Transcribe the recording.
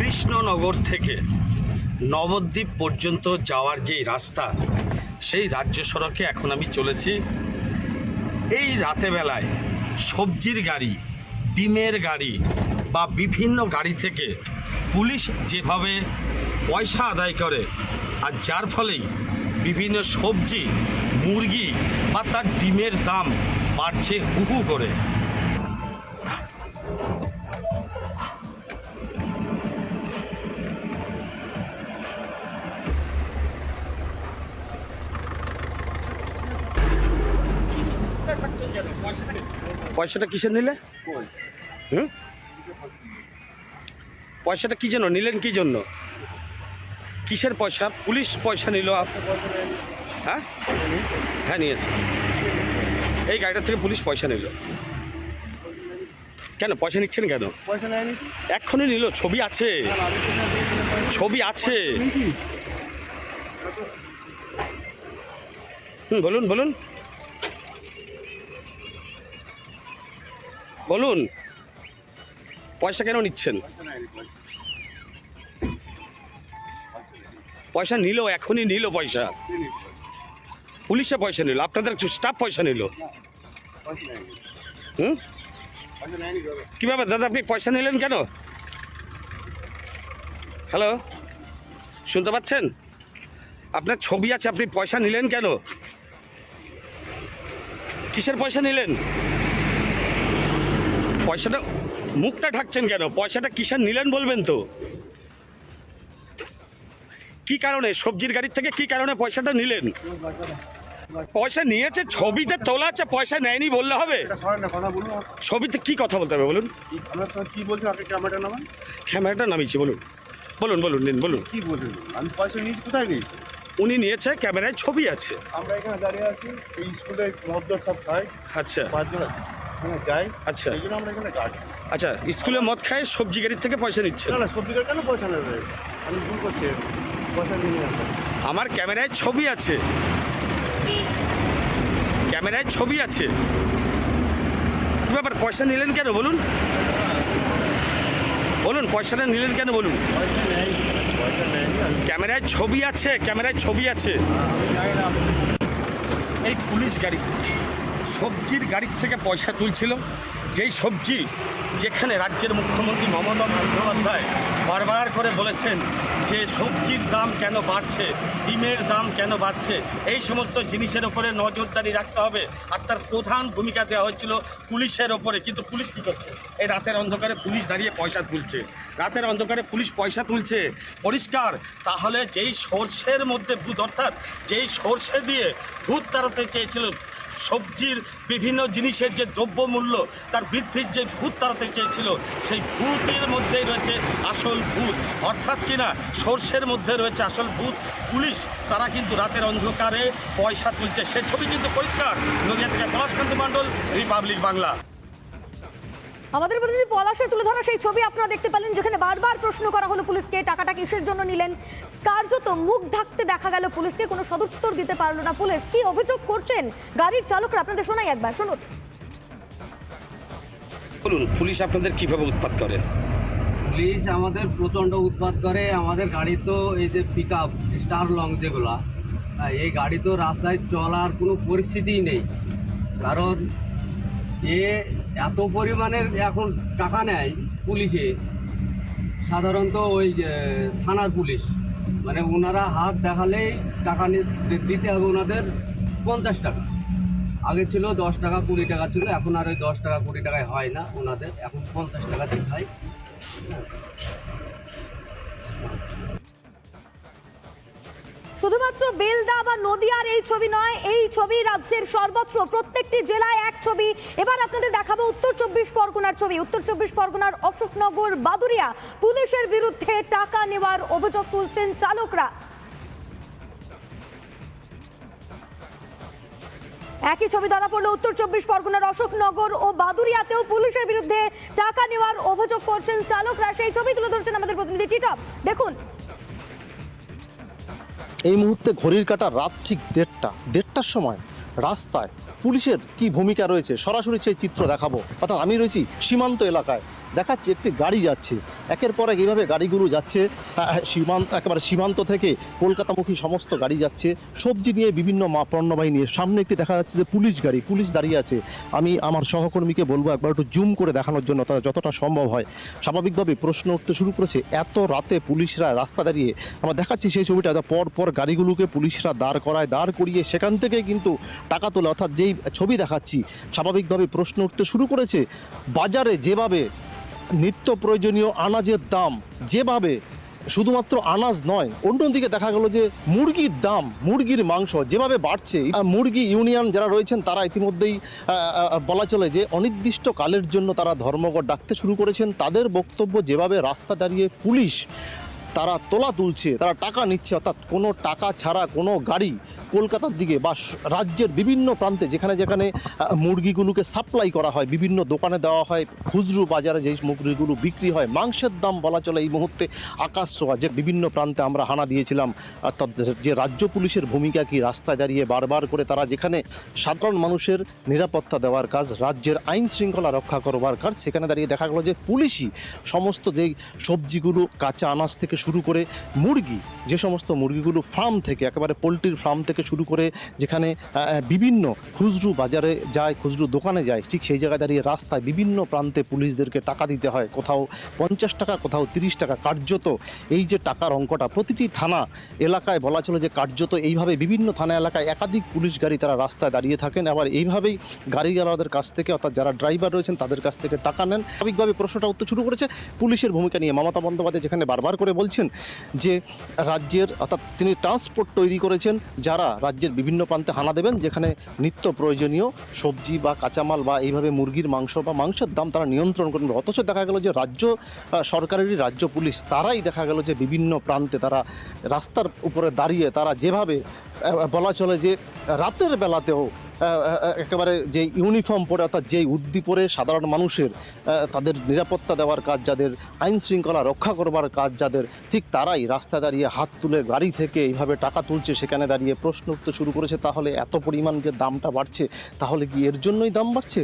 কৃষ্ণনগর থেকে নবদ্বীপ পর্যন্ত যাওয়ার যে রাস্তা, সেই রাজ্য সড়কে এখন আমি চলেছি। এই রাতেবেলায় সবজির গাড়ি, ডিমের গাড়ি বা বিভিন্ন গাড়ি থেকে পুলিশ যেভাবে পয়সা আদায় করে, আর যার ফলেই বিভিন্ন সবজি, মুরগি বা তার ডিমের দাম বাড়ছে হু হু করে। পয়সাটা কিসের নিলে? পয়সাটা কি জন্য নিলেন? কি জন্য? কিসের পয়সা? পুলিশ পয়সা নিল? হ্যাঁ হ্যাঁ নিয়েছে। এই গাড়িটার থেকে পুলিশ পয়সা নিল কেন? পয়সা নিচ্ছেন কেন? পয়সা নেয়নি, এক্ষুনি নিল, ছবি আছে, ছবি আছে। বলুন বলুন বলুন, পয়সা কেন নিচ্ছেন? পয়সা নিল, এখনই নিল পয়সা। পুলিশে পয়সা নিল, আপনাদের স্টাফ পয়সা নিল। কী ব্যাপার দাদা, আপনি পয়সা নিলেন কেন? হ্যালো, শুনতে পাচ্ছেন? আপনার ছবি আছে, আপনি পয়সা নিলেন কেন? কিসের পয়সা নিলেন? পয়সাটা, মুখটা ঢাকছেন কেন? পয়সাটা কিসের নিলেন বলবেন তো। কি কারণে সবজির গাড়ির থেকে কি কারণে পয়সাটা নিলেন? পয়সা নিয়েছে, ছবিতে তোলা আছে, পয়সা নেয়নি বললে হবে? ছবিতে কি কথা বলতে হবে বলুন? কি বলছেন আপনি? ক্যামেরাটা নামান। ক্যামেরাটা নামিয়েছি, বলুন বলুন বলুন নিন বলুন। কি বলছেন? আমি পয়সা নিয়েছি, কোথায় নিয়েছি? উনি নিয়েছে, ক্যামেরায় ছবি আছে। আমরা এখানে দাঁড়িয়ে আছি, এই স্কুলে মদ্য সব খাই, আচ্ছা 5 জন এখানে যাই। আচ্ছা এই জন্য আমরা এখানে গাড়ি। আচ্ছা, স্কুলে মদ খায় সবজি গাড়ির থেকে পয়সা নিচ্ছে? না না, সবজি কেন পয়সা নেবে? আমি ভুল করছি, পয়সা নিয়ে আসা। আমার ক্যামেরায় ছবি আছে, ক্যামেরায় ছবি আছে। কি ব্যাপার, পয়সা নিলেন কেন বলুন? বলুন পয়সাটা নিলেন কেন বলুন? পয়সা নেই, পয়সা নেয়নি। ক্যামেরায় ছবি আছে, ক্যামেরায় ছবি আছে। আমি জানি না। এই পুলিশ গাড়ি সবজির গাড়ির থেকে পয়সা তুলছিল, যেই সবজি যেখানে রাজ্যের মুখ্যমন্ত্রী মমতা বন্দ্যোপাধ্যায় বারবার করে বলেছেন যে সবজির দাম কেন বাড়ছে, ডিমের দাম কেন বাড়ছে, এই সমস্ত জিনিসের ওপরে নজরদারি রাখতে হবে। আর তার প্রধান ভূমিকা দেওয়া হয়েছিল পুলিশের ওপরে। কিন্তু পুলিশ কী করছে? এই রাতের অন্ধকারে পুলিশ দাঁড়িয়ে পয়সা তুলছে, রাতের অন্ধকারে পুলিশ পয়সা তুলছে পরিষ্কার। তাহলে যেই সোর্সের মধ্যে ভূত, অর্থাৎ যেই সোর্সে দিয়ে ভূত তাড়াতে চেয়েছিল, সবজির বিভিন্ন জিনিসের যে দ্রব্যমূল্য তার বৃদ্ধির যে ভূত তাড়াতে চেয়েছিল, সেই ভূতের মধ্যেই রয়েছে আসল ভূত। অর্থাৎ কিনা সোর্সের মধ্যে রয়েছে আসল ভূত। পুলিশ তারা কিন্তু রাতের অন্ধকারে পয়সা তুলছে, সে ছবি কিন্তু পরিষ্কার। নদিয়া থেকে পলাশকান্তি মণ্ডল, রিপাবলিক বাংলা। আমাদের প্রতিনিধি পলাশের তুলে ধরা সেই ছবি আপনারা দেখতে পেলেন, যেখানে বারবার প্রশ্ন করা হলো পুলিশকে টাকাটা কিসের জন্য নিলেন। কার্যত মুখ ঢাকতে দেখা গেল পুলিশকে, কোনো সদুত্তর দিতে পারলো না পুলিশ। কি অভিযোগ করছেন গাড়ির চালকরা, আপনাদের শোনাই একবার, শুনুন। বলুন, পুলিশ আপনাদের কিভাবে উৎপাত করে? পুলিশ আমাদের প্রচণ্ড উৎপাত করে। আমাদের গাড়ি তো এই যে পিক আপ স্টার লং যেগুলা, এই গাড়ি তো রাস্তায় চলার কোনো পরিস্থিতিই নেই। কারণ এত পরিমাণের এখন টাকা নেয় পুলিশে, সাধারণত ওই থানার পুলিশ, মানে ওনারা হাত দেখালেই টাকা দিতে হবে ওনাদের 50 টাকা। আগে ছিল 10 টাকা 20 টাকা ছিল, এখন আর ওই 10 টাকা 20 টাকায় হয় না ওনাদের, এখন 50 টাকা দিতে হয়। শুধুমাত্র বেলদা বা নদিয়ার এই ছবি নয়, এই ছবি রাজ্যের সর্বত্র প্রত্যেকটি জেলায় এক ছবি। এবার আপনাদের দেখাবো উত্তর 24 পরগনার ছবি। উত্তর 24 পরগনার অশোকনগর বাদুরিয়া পুলিশের বিরুদ্ধে টাকা নেওয়ার অভিযোগ তুলছেন চালকরা। একই ছবি ধরা পড়লো উত্তর 24 পরগনার অশোকনগর ও বাদুরিয়াতেও পুলিশের বিরুদ্ধে টাকা নেওয়ার অভিযোগ করছেন চালকরা। সেই ছবি তুলে ধরছেন আমাদের প্রতিনিধি টিটপ, দেখুন। এই মুহূর্তে ঘড়ির কাঁটা রাত ঠিক 1:30টার সময় রাস্তায় পুলিশের কি ভূমিকা রয়েছে সরাসরি সেই চিত্র দেখাবো। অর্থাৎ আমি রয়েছি সীমান্ত এলাকায়, দেখাচ্ছি একটি গাড়ি যাচ্ছে, একের পর এক এইভাবে গাড়িগুলো যাচ্ছে একেবারে সীমান্ত থেকে কলকাতামুখী সমস্ত গাড়ি যাচ্ছে সবজি নিয়ে বিভিন্ন পণ্যবাহী নিয়ে। সামনে একটি দেখা যাচ্ছে যে পুলিশ দাঁড়িয়ে আছে। আমি আমার সহকর্মীকে বলবো একবার একটু জুম করে দেখানোর জন্য, যতটা সম্ভব হয়। স্বাভাবিকভাবে প্রশ্ন উঠতে শুরু করেছে, এত রাতে পুলিশরা রাস্তা দাঁড়িয়ে, আমরা দেখাচ্ছি সেই ছবিটা, পর গাড়িগুলোকে পুলিশরা দাঁড় করিয়ে সেখান থেকে কিন্তু টাকা তোলে, অর্থাৎ যেই ছবি দেখাচ্ছি। স্বাভাবিকভাবে প্রশ্ন উঠতে শুরু করেছে, বাজারে যেভাবে নিত্য প্রয়োজনীয় আনাজের দাম, যেভাবে শুধুমাত্র আনাজ নয়, অন্যদিকে দেখা গেল যে মুরগির দাম, মুরগির মাংস যেভাবে বাড়ছে, মুরগি ইউনিয়ন যারা রয়েছেন তারা ইতিমধ্যেই বলা চলে যে অনির্দিষ্ট কালের জন্য তারা ধর্মঘট ডাকতে শুরু করেছেন। তাদের বক্তব্য, যেভাবে রাস্তা দাঁড়িয়ে পুলিশ তারা তোলা তুলছে, তারা টাকা নিচ্ছে, অর্থাৎ কোনো টাকা ছাড়া কোনো গাড়ি কলকাতার দিকে বা রাজ্যের বিভিন্ন প্রান্তে যেখানে যেখানে মুরগিগুলোকে সাপ্লাই করা হয়, বিভিন্ন দোকানে দেওয়া হয়, খুচরো বাজারে যেই মুরগিগুলো বিক্রি হয়, মাংসের দাম বলা চলে এই মুহূর্তে আকাশ ছোঁয়া। যে বিভিন্ন প্রান্তে আমরা হানা দিয়েছিলাম, অর্থাৎ যে রাজ্য পুলিশের ভূমিকা কি, রাস্তায় দাঁড়িয়ে বারবার করে তারা যেখানে সাধারণ মানুষের নিরাপত্তা দেওয়ার কাজ, রাজ্যের আইন শৃঙ্খলা রক্ষা করবার কাজ, সেখানে দাঁড়িয়ে দেখা গেলো যে পুলিশই সমস্ত যেই সবজিগুলো, কাঁচা আনাজ থেকে শুরু করে মুরগি, যে সমস্ত মুরগিগুলো ফার্ম থেকে, একেবারে পোলট্রির ফার্ম থেকে শুরু করে যেখানে বিভিন্ন খুচরো বাজারে যায়, খুচরো দোকানে যায়, ঠিক সেই জায়গায় দাঁড়িয়ে রাস্তায় বিভিন্ন প্রান্তে পুলিশদেরকে টাকা দিতে হয়, কোথাও 50 টাকা, কোথাও 30 টাকা। কার্যত এই যে টাকার অঙ্কটা, প্রতিটি থানা এলাকায় বলা চলে যে কার্যত এইভাবে বিভিন্ন থানা এলাকায় একাধিক পুলিশ গাড়ি তারা রাস্তায় দাঁড়িয়ে থাকেন। আবার এইভাবেই গাড়িওয়ালাদের কাছ থেকে, অর্থাৎ যারা ড্রাইভার রয়েছেন তাদের কাছ থেকে টাকা নেন। স্বাভাবিকভাবে প্রশ্নটা উঠতে শুরু করেছে পুলিশের ভূমিকা নিয়ে। মমতা বন্দ্যোপাধ্যায় যেখানে বারবার করে বলছেন যে রাজ্যের, অর্থাৎ তিনি ট্রান্সপোর্ট তৈরি করেছেন যারা রাজ্যের বিভিন্ন প্রান্তে হানা দেবেন, যেখানে নিত্য প্রয়োজনীয় সবজি বা কাঁচামাল বা এইভাবে মুরগির মাংস বা মাংসের দাম তারা নিয়ন্ত্রণ করবেন। অথচ দেখা গেল যে রাজ্য সরকারেরই রাজ্য পুলিশ তারাই দেখা গেল যে বিভিন্ন প্রান্তে তারা রাস্তার উপরে দাঁড়িয়ে তারা যেভাবে বলা চলে যে রাতের বেলাতেও একেবারে যে ইউনিফর্ম পরে, অর্থাৎ যেই উদ্দি পরে সাধারণ মানুষের তাদের নিরাপত্তা দেওয়ার কাজ, যাদের আইন শৃঙ্খলা রক্ষা করবার কাজ যাদের, ঠিক তারাই রাস্তায় দাঁড়িয়ে হাত তুলে গাড়ি থেকে এইভাবে টাকা তুলছে। সেখানে দাঁড়িয়ে প্রশ্ন উঠতে শুরু করেছে, তাহলে এত পরিমাণ যে দামটা বাড়ছে, তাহলে কি এর জন্যই দাম বাড়ছে?